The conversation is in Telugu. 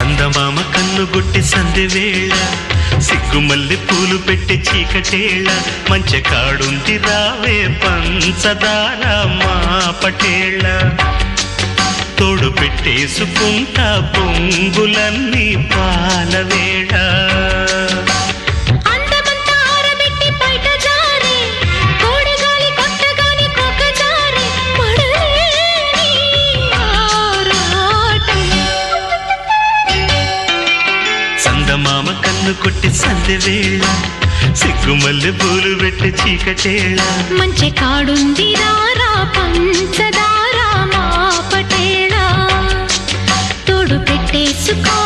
చందమామ కన్నుగొట్టి సందెవేళ సిగ్గుమల్లి పూలు పెట్టి చీకటేళ మంచె కాడుంది రావే పంచదార మా పటేళ తోడు పెట్టేసుకుంటా పొంగులన్నీ పాలవేళ చందమామ కన్ను కొట్టి సందెవేళ సిగ్గుమల్లి పూలు పెట్టి చీకటేళ మంచె కాడుంది రారా పంచదార మా పటేళ తోడు పెట్టేసుకో